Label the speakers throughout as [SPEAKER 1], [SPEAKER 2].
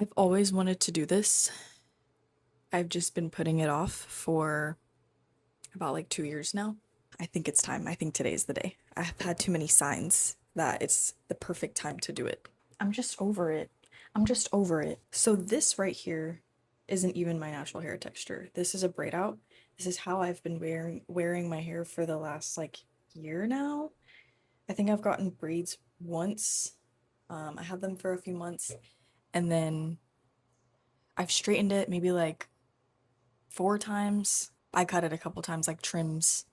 [SPEAKER 1] I've always wanted to do this. I've just been putting it off for about like 2 years now. I think it's time. I think today's the day. I've had too many signs that it's the perfect time to do it. I'm just over it. I'm just over it. So this right here isn't even my natural hair texture. This is a braid out. This is how I've been wearing my hair for the last like year now. I think I've gotten braids once. I had them for a few months and then I've straightened it maybe like 4 times. I cut it a couple times, like trims.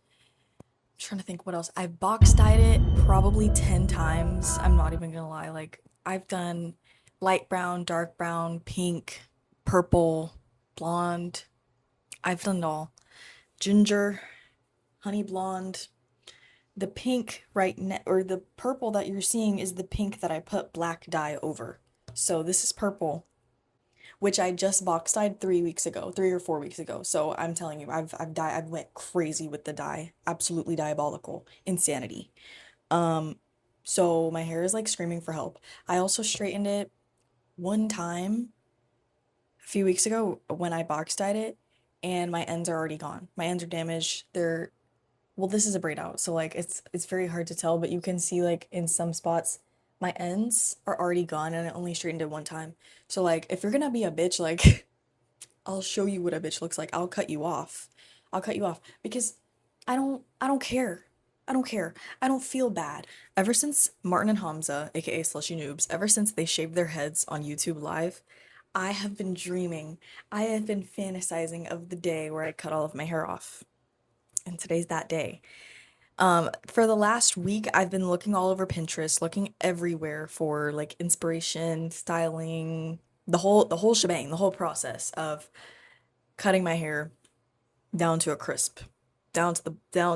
[SPEAKER 1] I'm trying to think what else. I've box dyed it probably 10 times. I'm not even gonna lie. Like, I've done light brown, dark brown, pink, purple, blonde. I've done it all. Ginger, honey blonde. The pink or the purple that you're seeing is the pink that I put black dye over. So this is purple, which I just box dyed 3 weeks ago, 3 or 4 weeks ago. So I'm telling you, I've went crazy with the dye, absolutely diabolical, insanity. So my hair is like screaming for help. I also straightened it one time a few weeks ago when I box dyed it, and my ends are already gone. My ends are damaged. Well, this is a braid out, so like it's very hard to tell, but you can see like in some spots my ends are already gone and I only straightened it one time. So like if you're gonna be a bitch, like I'll show you what a bitch looks like. I'll cut you off. I'll cut you off because I don't care. I don't care. I don't feel bad. Ever since Martin and Hamza, aka Slushy Noobs, ever since they shaved their heads on YouTube Live, I have been dreaming. I have been fantasizing of the day where I cut all of my hair off. And today's that day. For the last week, I've been looking all over Pinterest, looking everywhere for like inspiration, styling, the whole shebang, the whole process of cutting my hair down to a crisp. Down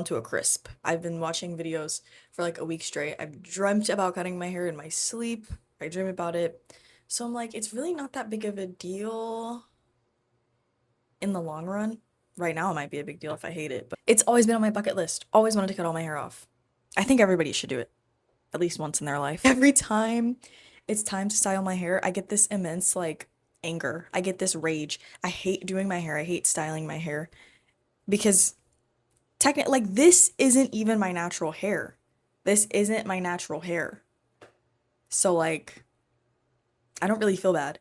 [SPEAKER 1] to a crisp. I've been watching videos for like a week straight. I've dreamt about cutting my hair in my sleep. I dream about it. So I'm like, it's really not that big of a deal in the long run. Right now it might be a big deal if I hate it, but it's always been on my bucket list. Always wanted to cut all my hair off. I think everybody should do it at least once in their life. Every time it's time to style my hair, I get this immense like anger. I get this rage. I hate doing my hair. I hate styling my hair because technically like this isn't even my natural hair. This isn't my natural hair. So like I don't really feel bad.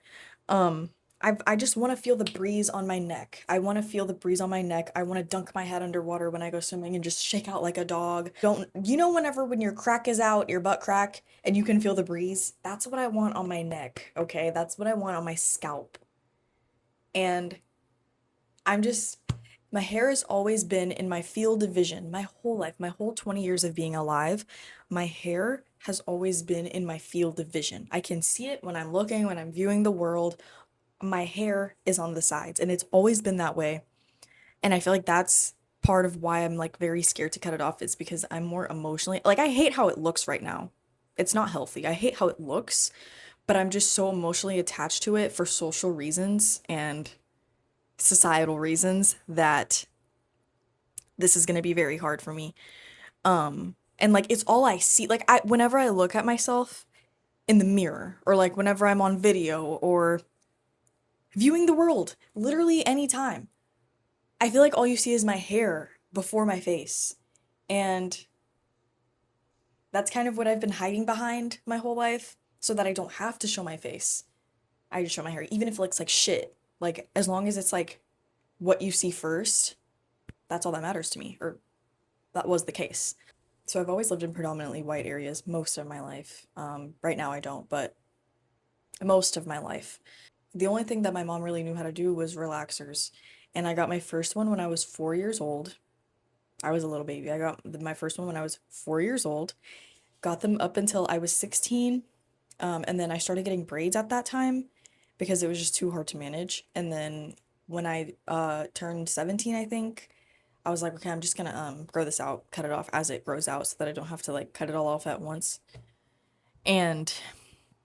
[SPEAKER 1] I just want to feel the breeze on my neck. I want to feel the breeze on my neck. I want to dunk my head underwater when I go swimming and just shake out like a dog. Don't you know whenever when your crack is out, your butt crack, and you can feel the breeze? That's what I want on my neck, okay? That's what I want on my scalp. And I'm just my hair has always been in my field of vision my whole life, my whole 20 years of being alive. My hair has always been in my field of vision. I can see it when I'm looking, when I'm viewing the world. My hair is on the sides, and it's always been that way. And I feel like that's part of why I'm like very scared to cut it off is because I'm more emotionally like I hate how it looks right now. It's not healthy. I hate how it looks, but I'm just so emotionally attached to it for social reasons and societal reasons that this is going to be very hard for me. And like it's all I see. Like I whenever I look at myself in the mirror or like whenever I'm on video or viewing the world, literally anytime, I feel like all you see is my hair before my face. And that's kind of what I've been hiding behind my whole life so that I don't have to show my face. I just show my hair, even if it looks like shit. Like, as long as it's like what you see first, that's all that matters to me, or that was the case. So I've always lived in predominantly white areas most of my life. Right now I don't, but most of my life. The only thing that my mom really knew how to do was relaxers. And I got my first one when I was 4 years old. I was a little baby. I got my first one when I was 4 years old. Got them up until I was 16. And then I started getting braids at that time because it was just too hard to manage. And then when I turned 17, I think, I was like, okay, I'm just gonna grow this out, cut it off as it grows out so that I don't have to like cut it all off at once. And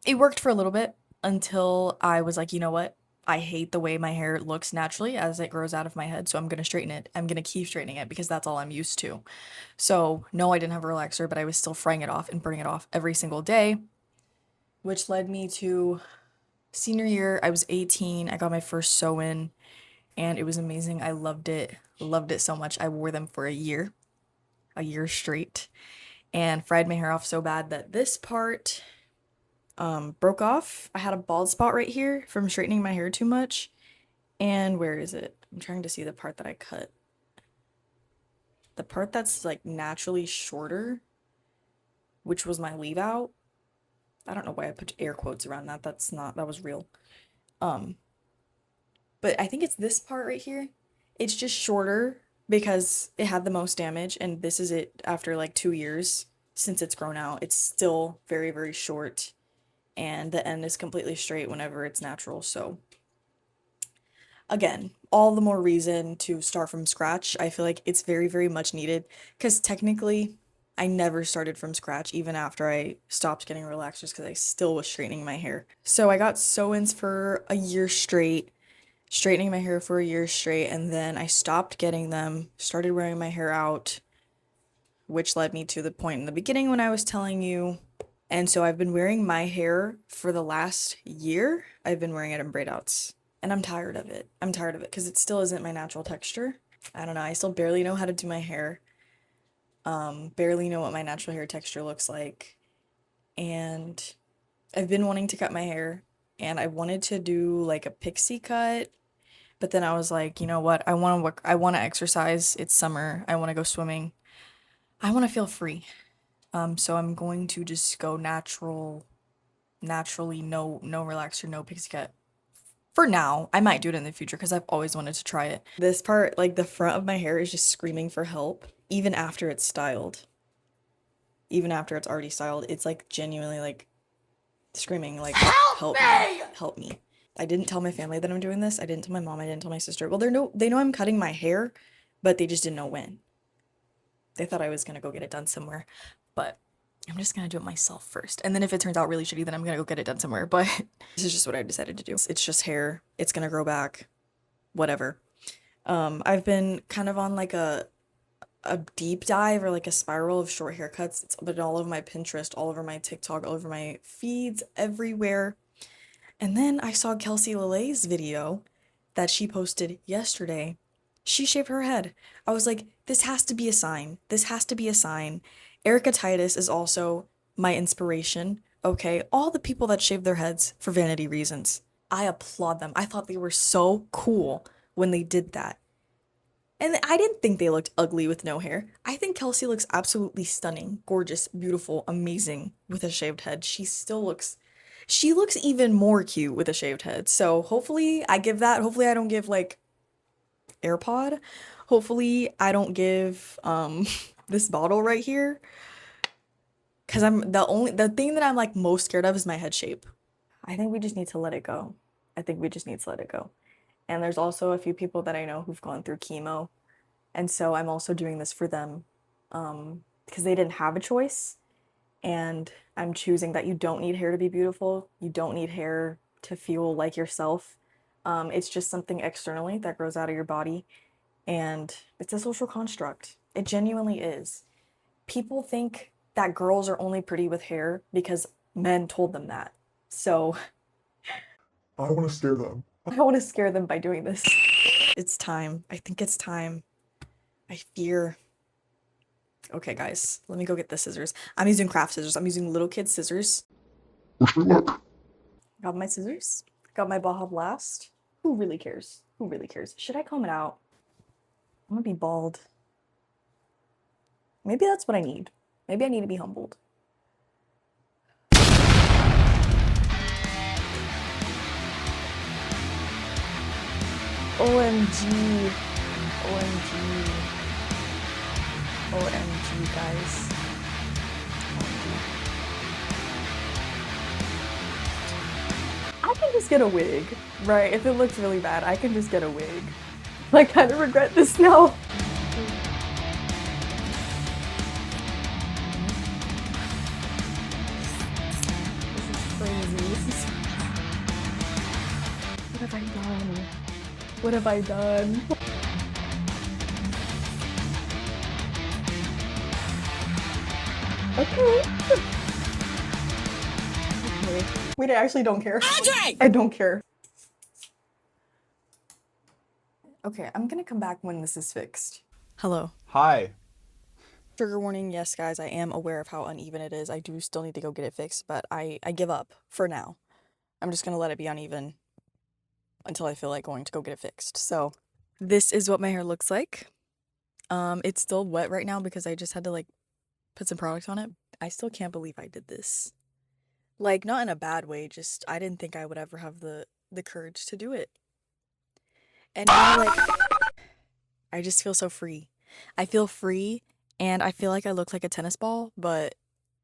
[SPEAKER 1] it worked for a little bit until I was like, you know what? I hate the way my hair looks naturally as it grows out of my head, so I'm gonna straighten it. I'm gonna keep straightening it because that's all I'm used to. So, no, I didn't have a relaxer, but I was still frying it off and burning it off every single day, which led me to Senior year, I was 18. I got my first sew-in and it was amazing. I loved it. Loved it so much. I wore them for a year straight, and fried my hair off so bad that this part broke off. I had a bald spot right here from straightening my hair too much. And where is it? I'm trying to see the part that I cut. The part that's like naturally shorter, which was my leave out. I don't know why I put air quotes around that. That was real. But I think it's this part right here. It's just shorter because it had the most damage, and this is it after like 2 years since it's grown out. It's still very, very short, and the end is completely straight whenever it's natural. So again, all the more reason to start from scratch. I feel like it's very, very much needed because technically I never started from scratch even after I stopped getting relaxers because I still was straightening my hair. So I got sew-ins for a year straight, straightening my hair for a year straight, and then I stopped getting them, started wearing my hair out, which led me to the point in the beginning when I was telling you. And so I've been wearing my hair for the last year. I've been wearing it in braid outs. And I'm tired of it. I'm tired of it because it still isn't my natural texture. I don't know. I still barely know how to do my hair. Barely know what my natural hair texture looks like. And I've been wanting to cut my hair, and I wanted to do like a pixie cut, but then I was like, you know what? I want to exercise. It's summer. I want to go swimming. I want to feel free. So I'm going to just go naturally, no relaxer, no pixie cut. For now. I might do it in the future because I've always wanted to try it. This part, like the front of my hair, is just screaming for help, even after it's styled. Even after it's already styled, it's like genuinely like screaming like, help me! Help me. I didn't tell my family that I'm doing this. I didn't tell my mom. I didn't tell my sister. Well, they know I'm cutting my hair, but they just didn't know when. They thought I was gonna go get it done somewhere, but I'm just gonna do it myself first. And then if it turns out really shitty, then I'm gonna go get it done somewhere. But this is just what I decided to do. It's just hair. It's gonna grow back. Whatever. I've been kind of on like a deep dive or like a spiral of short haircuts. It's been all over my Pinterest, all over my TikTok, all over my feeds, everywhere. And then I saw Kelsey Lele's video that she posted yesterday. She shaved her head. I was like, this has to be a sign. This has to be a sign. Erica Titus is also my inspiration, okay? All the people that shave their heads for vanity reasons, I applaud them. I thought they were so cool when they did that. And I didn't think they looked ugly with no hair. I think Kelsey looks absolutely stunning, gorgeous, beautiful, amazing with a shaved head. She looks even more cute with a shaved head. So hopefully I don't give like AirPod. Hopefully I don't give this bottle right here, because the thing that I'm like most scared of is my head shape. I think we just need to let it go. And there's also a few people that I know who've gone through chemo, and so I'm also doing this for them, because they didn't have a choice, and I'm choosing that you don't need hair to be beautiful. You don't need hair to feel like yourself. It's just something externally that grows out of your body, and it's a social construct. It genuinely is. People think that girls are only pretty with hair because men told them that. So
[SPEAKER 2] I want to scare them.
[SPEAKER 1] I want to scare them by doing this. It's time. I think it's time. I fear. Okay, guys, let me go get the scissors. I'm using craft scissors. I'm using little kid scissors.
[SPEAKER 2] Wish me luck.
[SPEAKER 1] Got my scissors. Got my Baja Blast. Who really cares? Who really cares? Should I comb it out? I'm gonna be bald. Maybe that's what I need. Maybe I need to be humbled. OMG. OMG. OMG, guys. OMG. I can just get a wig, right? If it looks really bad, I can just get a wig. I kind of regret this now. This is crazy. What have I done? What have I done? Okay. Okay. me. Wait, I actually don't care. Andre! I don't care. Okay, I'm gonna come back when this is fixed. Hello.
[SPEAKER 3] Hi.
[SPEAKER 1] Trigger warning, yes guys, I am aware of how uneven it is. I do still need to go get it fixed, but I give up for now. I'm just gonna let it be uneven until I feel like going to go get it fixed. So this is what my hair looks like. It's still wet right now because I just had to like put some product on it. I still can't believe I did this. Like, not in a bad way, just I didn't think I would ever have the courage to do it. And now, like, I just feel so free. I feel free, and I feel like I look like a tennis ball, but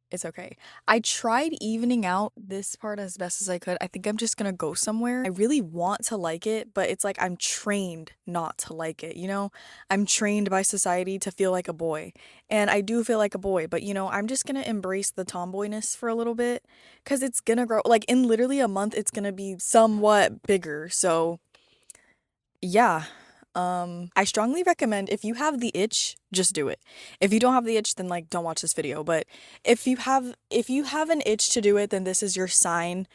[SPEAKER 1] it's okay. I tried evening out this part as best as I could. I think I'm just gonna go somewhere. I really want to like it, but it's like I'm trained not to like it, you know? I'm trained by society to feel like a boy. And I do feel like a boy, but you know, I'm just gonna embrace the tomboyness for a little bit because it's gonna grow. Like, in literally a month, it's gonna be somewhat bigger. So, yeah. I strongly recommend, if you have the itch, just do it. If you don't have the itch, then like don't watch this video. But if you have an itch to do it, then this is your sign.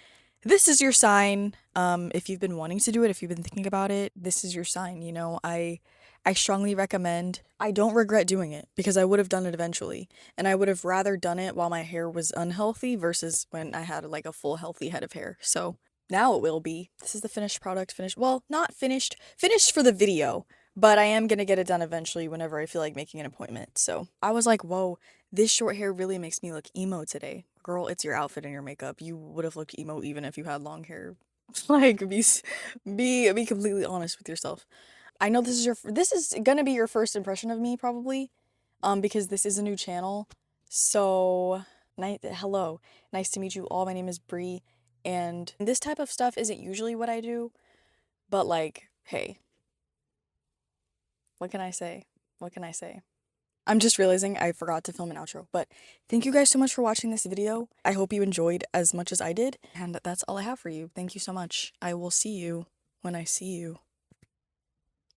[SPEAKER 1] This is your sign. If you've been wanting to do it, if you've been thinking about it, this is your sign, you know. I strongly recommend. I don't regret doing it because I would have done it eventually. And I would have rather done it while my hair was unhealthy versus when I had like a full healthy head of hair. So now it will be. This is the finished product. Well, not finished for the video, but I am gonna get it done eventually whenever I feel like making an appointment. So I was like, whoa, this short hair really makes me look emo today. Girl, it's your outfit and your makeup. You would have looked emo even if you had long hair. Like, be completely honest with yourself. I know this is gonna be your first impression of me probably, because this is a new channel. So, hello, nice to meet you all. My name is Bree. And this type of stuff isn't usually what I do, but like, hey, what can I say? What can I say? I'm just realizing I forgot to film an outro, but thank you guys so much for watching this video. I hope you enjoyed as much as I did, and that's all I have for you. Thank you so much. I will see you when I see you.